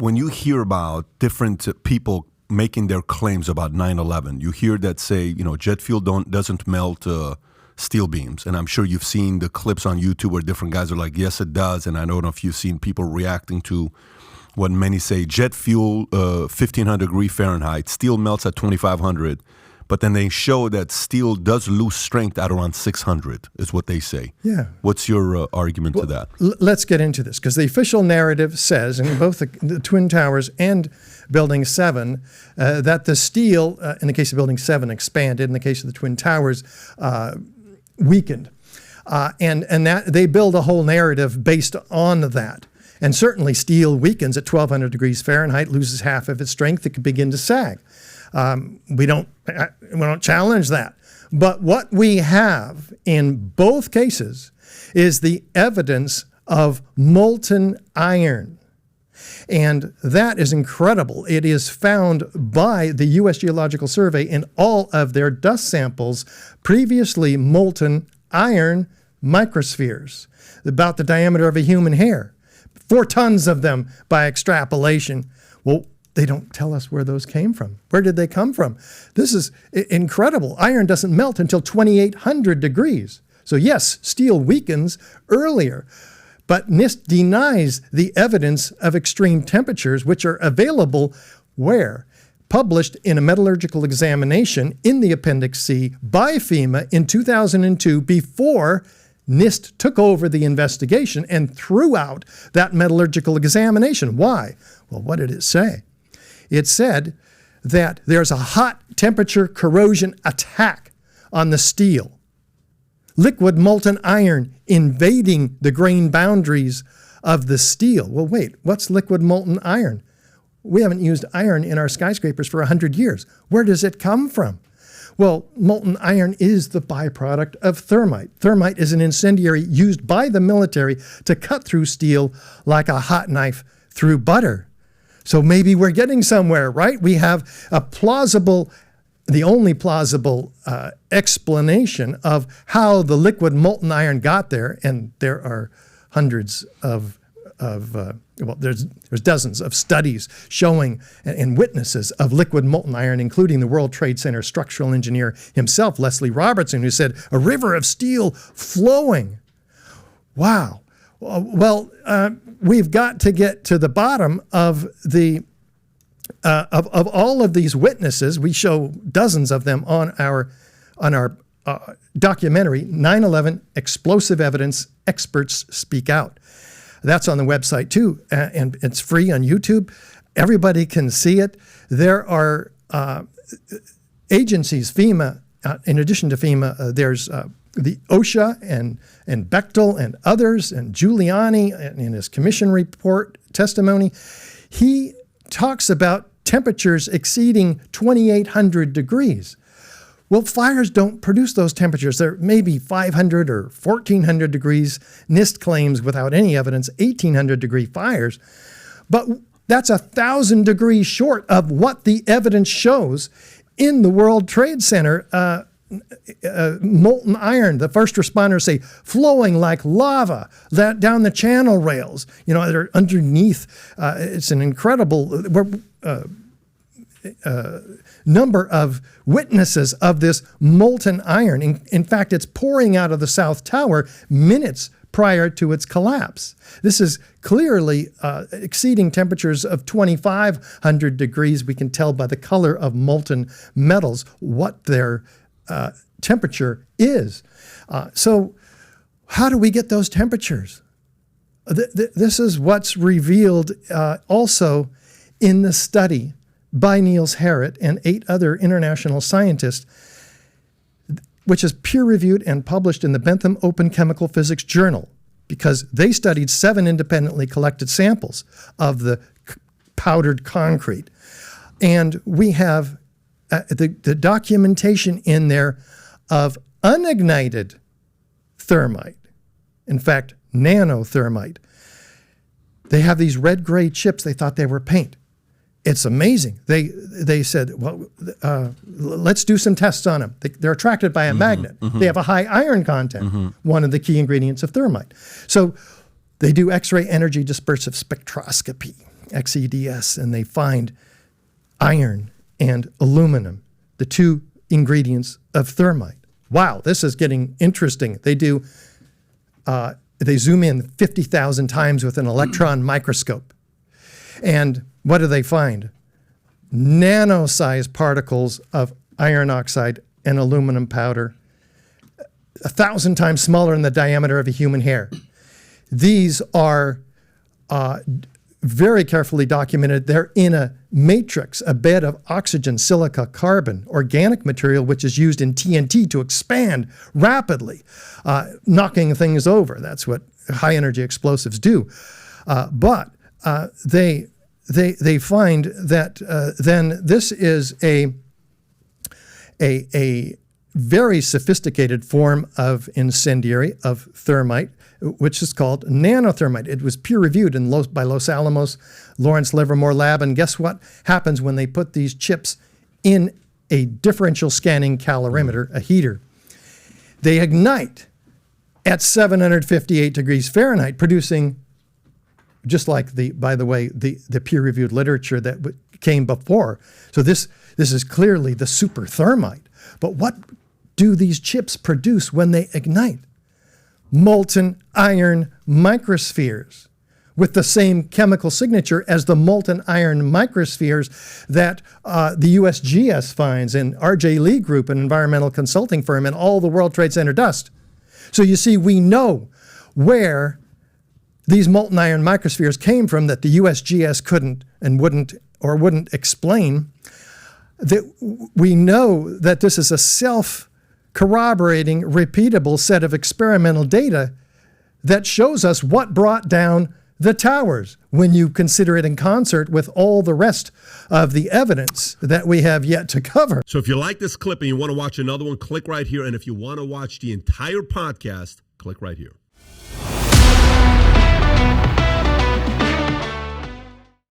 when you hear about different people making their claims about 9/11, you hear that say, jet fuel doesn't melt steel beams. And I'm sure you've seen the clips on YouTube where different guys are like, yes, it does. And I don't know if you've seen people reacting to what many say, jet fuel, 1,500 degree Fahrenheit, steel melts at 2,500. But then they show that steel does lose strength at around 600, is what they say. Yeah. What's your argument to that? Let's get into this, because the official narrative says, in both the Twin Towers and Building 7, that the steel, in the case of Building 7, expanded. In the case of the Twin Towers, weakened. And that they build a whole narrative based on that. And certainly steel weakens at 1,200 degrees Fahrenheit, loses half of its strength, it can begin to sag. We don't challenge that. But what we have in both cases is the evidence of molten iron. And that is incredible. It is found by the U.S. Geological Survey in all of their dust samples, previously molten iron microspheres, about the diameter of a human hair. 4 tons of them by extrapolation. Well, they don't tell us where those came from. Where did they come from? This is incredible. Iron doesn't melt until 2,800 degrees. So yes, steel weakens earlier, but NIST denies the evidence of extreme temperatures, which are available where? Published in a metallurgical examination in the Appendix C by FEMA in 2002, before NIST took over the investigation and threw out that metallurgical examination. Why? Well, what did it say? It said that there's a hot temperature corrosion attack on the steel. Liquid molten iron invading the grain boundaries of the steel. Well, wait, what's liquid molten iron? We haven't used iron in our skyscrapers for 100 years. Where does it come from? Well, molten iron is the byproduct of thermite. Thermite is an incendiary used by the military to cut through steel like a hot knife through butter. So maybe we're getting somewhere, right? We have the only plausible explanation of how the liquid molten iron got there, and there are hundreds there's dozens of studies showing and witnesses of liquid molten iron, including the World Trade Center structural engineer himself, Leslie Robertson, who said, a river of steel flowing. Wow. Well, we've got to get to the bottom of of all of these witnesses. We show dozens of them on our documentary, 9/11 Explosive Evidence Experts Speak Out. That's on the website too, and it's free on YouTube. Everybody can see it. There are agencies, FEMA, in addition to FEMA, there's the OSHA and Bechtel and others, and Giuliani in his commission report testimony. He talks about temperatures exceeding 2,800 degrees. Well, fires don't produce those temperatures. They're maybe 500 or 1,400 degrees. NIST claims, without any evidence, 1,800 degree fires. But that's 1,000 degrees short of what the evidence shows in the World Trade Center. Molten iron, the first responders say, flowing like lava down the channel rails. They're underneath. It's an incredible number of witnesses of this molten iron. In fact, it's pouring out of the South Tower minutes prior to its collapse. This is clearly exceeding temperatures of 2,500 degrees. We can tell by the color of molten metals what their temperature is. So how do we get those temperatures? This is what's revealed also in the study by Niels Harrit and 8 other international scientists, which is peer-reviewed and published in the Bentham Open Chemical Physics Journal, because they studied 7 independently collected samples of the powdered concrete. And we have the documentation in there of unignited thermite, in fact, nanothermite. They have these red-gray chips. They thought they were paint. It's amazing. They said, well, let's do some tests on them. They're attracted by a magnet. They have a high iron content, one of the key ingredients of thermite. So they do X-ray energy dispersive spectroscopy. XEDS, and they find iron and aluminum, the two ingredients of thermite. Wow, this is getting interesting. They zoom in 50,000 times with an electron microscope. And what do they find? Nano-sized particles of iron oxide and aluminum powder, 1,000 times smaller than the diameter of a human hair. These are very carefully documented. They're in a matrix, a bed of oxygen, silica, carbon, organic material, which is used in TNT to expand rapidly, knocking things over. That's what high-energy explosives do. But they find that then this is a very sophisticated form of incendiary, of thermite, which is called nanothermite. It was peer-reviewed by Los Alamos, Lawrence Livermore Lab, and guess what happens when they put these chips in a differential scanning calorimeter, a heater? They ignite at 758 degrees Fahrenheit, producing, just like by the way, the peer-reviewed literature that came before. So this is clearly the super thermite. But what do these chips produce when they ignite? Molten iron microspheres with the same chemical signature as the molten iron microspheres that the USGS finds in R.J. Lee Group, an environmental consulting firm, and all the World Trade Center dust. So you see, we know where these molten iron microspheres came from that the USGS couldn't and wouldn't explain. That we know that this is a self-corroborating, repeatable set of experimental data that shows us what brought down the towers when you consider it in concert with all the rest of the evidence that we have yet to cover. So if you like this clip and you want to watch another one, click right here. And if you want to watch the entire podcast, click right here.